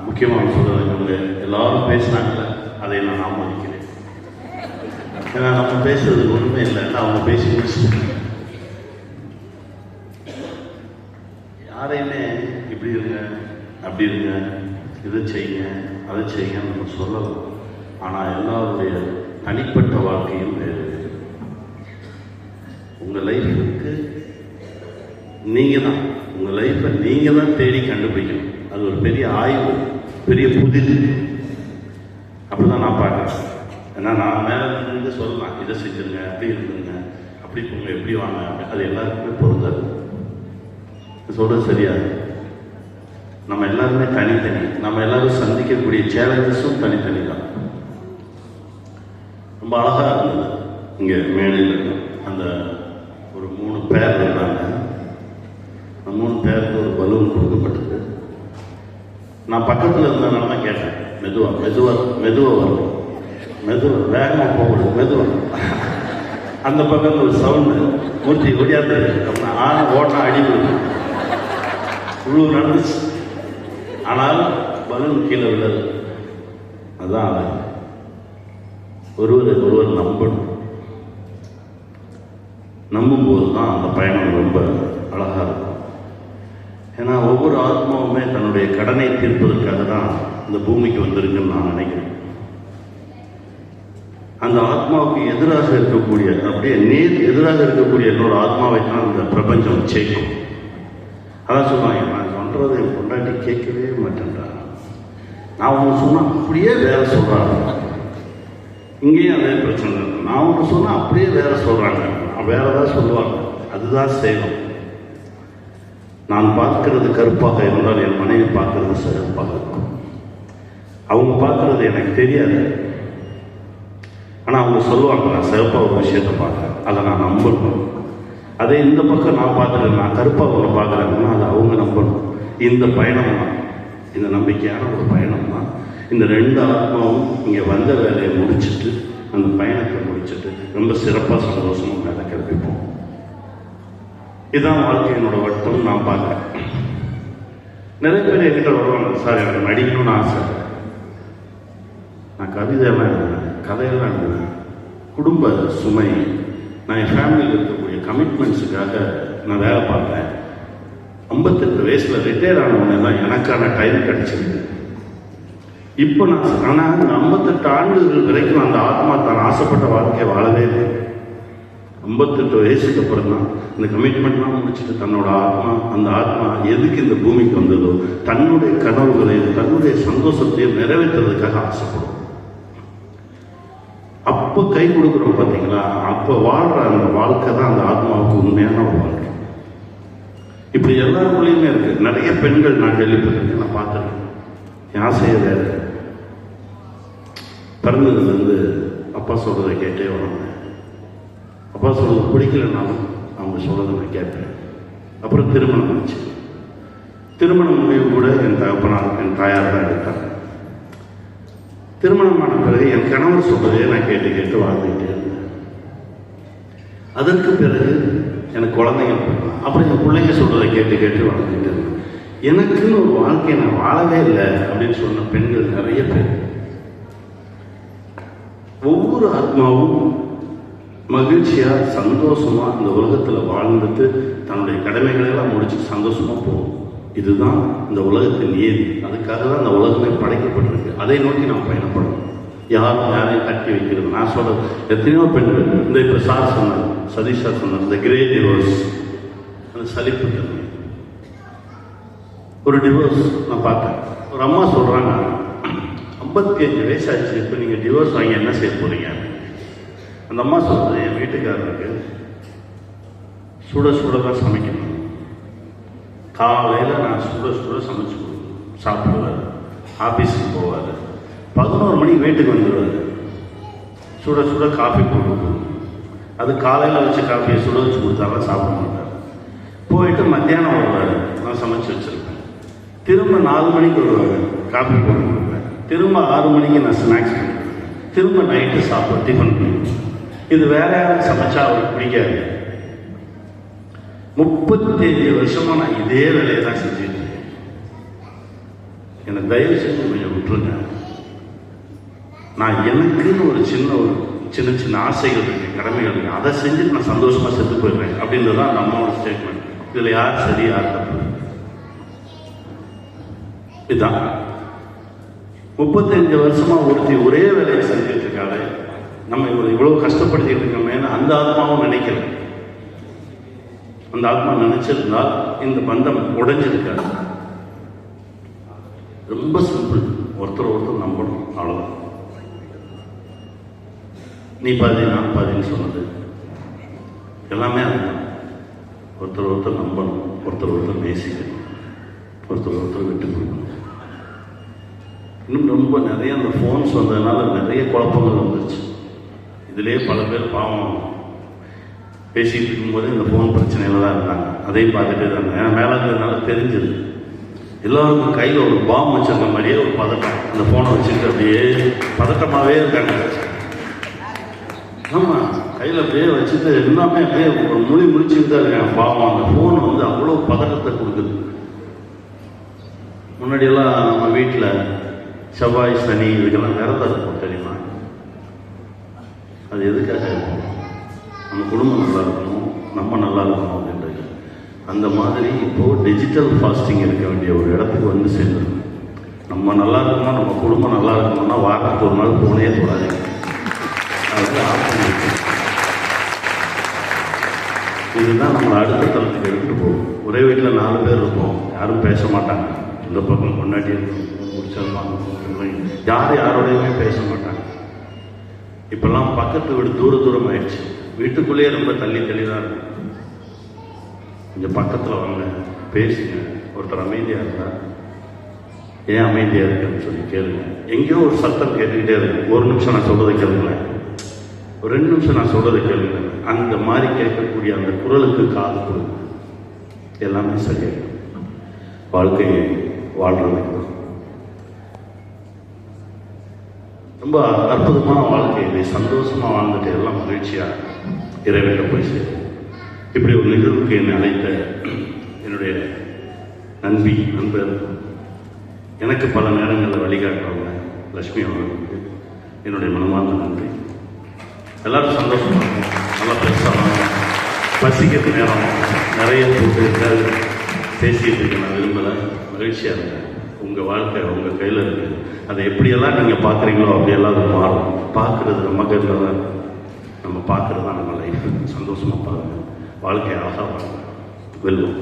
முக்கியமாக சொல்கிறவங்க எல்லாரும் பேசினாங்கல்ல, அதை நான் ஆமோதிக்கிறேன். ஏன்னா நம்ம பேசுறதுக்கு ஒன்றுமே இல்லை, அவங்க பேசி முடிச்சுட்டு யாரையுமே இப்படி இருங்க அப்படி இருங்க, இதை செய்யுங்க அதை செய்யுங்கன்னு நம்ம சொல்லலாம். ஆனால் எல்லாருடைய தனிப்பட்ட வாழ்க்கையும் வேறு. உங்கள் லைஃபுக்கு நீங்கள் தான், உங்கள் லைஃப்பை நீங்கள் தான் தேடி கண்டுபிடிக்கணும். அது ஒரு பெரிய ஆய்வு, பெரிய புதிது. அப்படிதான் நான் பார்க்குறேன். ஏன்னா நான் மேலே இருந்து சொல்லலாம், இதை செஞ்சுருங்க, அப்படி இருக்குங்க, அப்படி போங்க, எப்படி வாங்க, அது எல்லாருக்குமே பொருந்தாது. சொல்கிறது சரியாது. நம்ம எல்லாருமே தனித்தனி, நம்ம எல்லாரும் சந்திக்கக்கூடிய சேலஞ்சஸும் தனித்தனி தான். ரொம்ப அழகாக இருந்தது இங்கே மேடையில். அந்த ஒரு 3 பேர் இருந்தாங்க. அந்த 3 பேருக்கு ஒரு பலூன் கொடுக்கப்பட்டது. நான் பக்கத்தில் இருந்ததுனால தான் கேட்டேன், மெதுவாக மெதுவாக மெதுவாக வரும், மெதுவாக வேகமாக போகணும், மெதுவாக. அந்த பக்கம் ஒரு சவுண்டு மூர்த்தி ஒடியாது அப்படின்னா ஓடனா அடி கொடுக்கும், இவ்வளோ நடந்துச்சு. ஆனால் பலூன் கீழே விழது. அதுதான் ஒருவர் நம்பணும். நம்பும்போது தான் அந்த பயணம் ரொம்ப அழகாக இருக்கும். ஏன்னா ஒவ்வொரு ஆத்மாவுமே தன்னுடைய கடனை தீர்ப்பதற்காக தான் இந்த பூமிக்கு வந்திருக்குன்னு நான் நினைக்கிறேன். அந்த ஆத்மாவுக்கு எதிராக இருக்கக்கூடிய, அப்படியே எதிராக இருக்கக்கூடிய இன்னொரு ஆத்மாவை தான் இந்த பிரபஞ்சம் சேர்க்கும். அதான் சொல்லுவாங்க, நான் சொல்றது என் பொண்டாட்டி கேட்கவே மாட்டேன்டா, நான் ஒன்று சொன்னால் அப்படியே வேற சொல்கிறாங்க. இங்கேயும் அதே பிரச்சனை இருக்கு. நான் ஒன்று சொன்னால் அப்படியே வேற சொல்கிறாங்க, வேற ஏதாவது சொல்லுவாங்க. அதுதான் சேலம். நான் பார்க்கிறது கருப்பாக இருந்தால் என் மனைவி பார்க்கறது சிறப்பாக இருக்கும். அவங்க பார்க்கறது எனக்கு தெரியாது, ஆனால் அவங்க சொல்லுவாங்க நான் சிறப்பாக ஒரு விஷயத்தை பார்க்குறேன், அதை நான் நம்பணும். அதே இந்த பக்கம் நான் பார்க்குறேன், நான் கருப்பாக ஒன்று பார்க்குறேன்னா அதை அவங்க நம்பணும். இந்த பயணம் தான், இந்த நம்பிக்கையான ஒரு பயணம் தான். இந்த 2 ஆத்மாவும் இங்கே வந்த வேலையை முடிச்சுட்டு, அந்த பயணத்தை முடிச்சுட்டு ரொம்ப சிறப்பாக சந்தோஷமாக வேலை கிளப்பிப்போம். இதுதான் வாழ்க்கையினோட வட்டம் நான் பார்க்குறேன். நிறைய பேர் என்கிட்ட வருவாங்க, சார் எனக்கு நடிக்கணும்னு ஆசை, நான் கவிதையெல்லாம் எழுதுவேன், கதையெல்லாம் எழுதுவேன், குடும்ப சுமை, நான் என் ஃபேமிலியில் இருக்கக்கூடிய கமிட்மெண்ட்ஸுக்காக நான் வேலை பார்ப்பேன். 58 வயசில் ரிட்டையர் ஆனவொடனே தான் எனக்கான டைம் கிடைச்சிருக்கு. இப்போ ஆனால் 58 ஆண்டுகள் வரைக்கும் அந்த ஆத்மா தான் ஆசைப்பட்ட வாழ்க்கையை வாழவே இல்லை. 58 வயசுக்கு அப்புறம் தான் இந்த கமிட்மெண்ட்லாம் முடிச்சுட்டு அந்த ஆத்மா எதுக்கு இந்த பூமிக்கு வந்ததோ, தன்னுடைய கனவுகளையும் தன்னுடைய சந்தோஷத்தையும் நிறைவேற்றுறதுக்காக ஆசைப்படும். அப்போ கை கொடுக்குறோம் பார்த்தீங்களா, அப்போ வாழ்கிற அந்த வாழ்க்கை தான் அந்த ஆத்மாவுக்கு உண்மையான ஒரு வாழ்க்கை. இப்படி எல்லாருக்குள்ளேயுமே இருக்கு. நிறைய பெண்கள் நான் கேள்விப்பட்டிருக்கேன், நான் பார்த்துருக்கேன். என் ஆசையை வேறு. பிறந்ததுலேருந்து அப்பா சொல்கிறத கேட்டே வளர்ந்தேன். அப்பா சொல்கிறது பிடிக்கலனாலும் அவங்க சொல்கிறத நான் கேட்பேன். அப்புறம் திருமணம் ஆச்சு. திருமண முடிவு கூட என் தகப்பனார் என் தாயார் தான் எடுத்தாங்க. திருமணமான பிறகு என் கணவர் சொல்றதே நான் கேட்டு வாழ்ந்துகிட்டே இருந்தேன். அதற்கு பிறகு எனக்கு குழந்தைங்க பிறகு அப்புறம் என் பிள்ளைங்க சொல்றதை கேட்டு வாழ்ந்துகிட்டு இருந்தேன். எனக்குன்னு ஒரு வாழ்க்கையை நான் வாழவே இல்லை அப்படின்னு சொன்ன பெண்கள் நிறைய பேர். ஒவ்வொரு ஆத்மாவும் மகிழ்ச்சியா சந்தோஷமா இந்த உலகத்துல வாழ்ந்துட்டு தன்னுடைய கடமைகளை எல்லாம் முடிச்சு சந்தோஷமா போகும். இதுதான் இந்த உலகத்தின் நியதி. அதுக்காக தான் இந்த உலகமே படைக்கப்பட்டிருக்கு. அதை நோக்கி நாம் பயணப்படணும். யாரையும் தட்டி வைக்கிறது. நான் சொல்றது எத்தனையோ பெண்கள், இந்த இப்போ சார் சொன்னார், சதீஷ் சார் சொன்னார், இந்த கிரே டிவோர்ஸ், அந்த சலிப்பு தன்மை, ஒரு டிவோர்ஸ் நான் பார்த்தேன். ஒரு அம்மா சொல்றாங்க, 55 வயசாச்சு, இப்போ நீங்கள் டிவோர்ஸ் வாங்கி என்ன செய்ய போறீங்க? அந்த அம்மா சொல்றது, என் வீட்டுக்காரருக்கு சுட தான் சமைக்கணும். காலையில் நான் சுட சமைச்சு சாப்பிடுவார். ஆஃபீஸுக்கு போவார். 11 மணிக்கு வீட்டுக்கு வந்துடுவார். சுட காஃபி போட்டு, அது காலையில் வச்ச காஃபியை சுட வச்சு கொடுத்தாலும் சாப்பிட மாட்டார். போயிட்டு மத்தியானம் வருவார், நான் சமைச்சு வச்சுருப்பேன். திரும்ப 4 மணிக்கு வருவார், காஃபி போட்டு கொடுப்பேன். திரும்ப 6 மணிக்கு நான் ஸ்நாக்ஸ் பண்ணுவேன். திரும்ப நைட்டு சாப்பிட டிஃபன் பண்ணுவேன். இது வேற யாரும் சமைச்சா அவருக்கு பிடிக்காது. 35 வருஷமா நான் இதே வேலையை தான் செஞ்சுட்டு இருக்கேன். என்னை தயவு செஞ்சு கொஞ்சம் விட்டுருங்க. நான் எனக்குன்னு ஒரு சின்ன சின்ன ஆசைகள் இருக்கு, கடமைகள் இருக்கு, அதை செஞ்சுட்டு நான் சந்தோஷமா செத்து போயிடுறேன் அப்படின்றது தான் அந்த அம்மாவோட ஸ்டேட்மெண்ட். இதுல யார் சரி யார் தப்பு? இதுதான் 35 வருஷமா ஒருத்தி ஒரே வேலையை செஞ்சுட்டு இருக்காங்க. நம்ம இவ்வளவு கஷ்டப்படுத்திட்டு இருக்கோமேன்னு அந்த ஆத்மாவும் நினைக்கல. அந்த ஆத்மா நினைச்சிருந்தால் இந்த பந்தம் உடைஞ்சிருக்காது. ரொம்ப சிம்பிள், ஒருத்தர் நம்பணும், அவ்வளவுதான். நீ பாதி நான் பாதின்னு சொன்னது எல்லாமே அதுதான். ஒருத்தர் நம்பணும், ஒருத்தர் நேசிக்கணும், ஒருத்தர் விட்டு கொடுக்கணும். இன்னும் ரொம்ப நிறைய அந்த ஃபோன்ஸ் வந்ததுனால நிறைய குழப்பங்கள் வந்துருச்சு. இதுலேயே பல பேர் பாவம் பேசிகிட்டு இருக்கும்போது இந்த ஃபோன் பிரச்சனையில தான் இருந்தாங்க. அதையும் பார்த்துட்டே இருந்தாங்க. ஏன்னா மேலே இருந்ததுனால தெரிஞ்சது. எல்லாருக்கும் கையில் ஒரு பாம் வச்சிருந்த மாதிரியே ஒரு பதட்டம். அந்த ஃபோனை வச்சுட்டு அப்படியே பதட்டமாகவே இருக்காங்க. ஆமாம், கையில் அப்படியே வச்சுட்டு எல்லாமே அப்படியே ஒரு முடிச்சுட்டு தான் இருக்காங்க. பாவம், அந்த ஃபோன் வந்து அவ்வளோ பதட்டத்தை கொடுக்குது. முன்னாடியெல்லாம் நம்ம வீட்டில் செவ்வாய் சனி இதுக்கெல்லாம் விரதம் இருக்கும், தெரியுமா? அது எதுக்காக இருக்கும்? நம்ம குடும்பம் நல்லா இருக்கணும், நம்ம நல்லா இருக்கணும் அப்படின்றது. அந்த மாதிரி இப்போது டிஜிட்டல் ஃபாஸ்டிங் இருக்க வேண்டிய ஒரு இடத்துக்கு வந்து சேர்ந்துடும். நம்ம நல்லா இருக்கணும், நம்ம குடும்பம் நல்லா இருக்கணும்னா வாரத்துக்கு ஒரு நாள் போனே தொடாதீங்க. அது ஆப்ஷன் இருக்கு. இதுதான் நம்மளை அடுத்த தளத்துக்கு எடுத்துகிட்டு போகும். ஒரே வீட்டில் 4 பேர் இருப்போம், யாரும் பேச மாட்டாங்க. இந்த பக்கம் முன்னாடி முடிச்சிடலாம், யாரோடையுமே பேச மாட்டாங்க. இப்பெல்லாம் பக்கத்து வீடு தூரம் ஆயிடுச்சு. வீட்டுக்குள்ளேயே ரொம்ப தள்ளி தான் இருக்கும். கொஞ்சம் பக்கத்தில் வாங்க, பேசுங்க. ஒருத்தர் அமைதியாக இருந்தா ஏன் அமைதியாக இருக்குன்னு சொல்லி கேளுங்க. எங்கேயோ ஒரு சத்தம் கேட்டுக்கிட்டே இருக்கு, ஒரு நிமிஷம் நான் சொல்றதை கேளுங்களேன், ஒரு 2 நிமிஷம் நான் சொல்றதை கேளுங்க. அந்த மாதிரி கேட்கக்கூடிய அந்த குரலுக்கு காது கொடுங்க, எல்லாமே சரியாயிடும். வாழ்க்கையை வாழ்றதுக்கு ரொம்ப அற்புதமான வாழ்க்கையை சந்தோஷமாக வாழ்ந்துட்டு எல்லாம் மகிழ்ச்சியாக இறைவனை போய் சேரும். இப்படி ஒரு நிகழ்வுக்கு என்னை அழைத்த என்னுடைய நண்பர், எனக்கு பல நேரங்களில் வழிகாட்டுறவங்க லட்சுமி அவர்களுக்கு என்னுடைய மனமார்ந்த நன்றி. எல்லாரும் சந்தோஷமாக இருக்கும், நல்லா பேசலாம். பசிக்கிறது நேரம் நிறைய போட்டு பேசிட்டு இருக்க நான் விரும்பலை. மகிழ்ச்சியாக இருக்கேன். உங்கள் வாழ்க்கை உங்கள் கையில் இருக்குது. அதை எப்படியெல்லாம் நீங்கள் பார்க்குறீங்களோ அப்படியெல்லாம் அது மாறும். பார்க்குறது நம்ம கையில் தான் இருக்குது. நம்ம பார்க்குறது தான் நம்ம லைஃப். சந்தோஷமாக பாருங்கள், வாழ்க்கையை அழகாக பாருங்கள், வெல்லும்.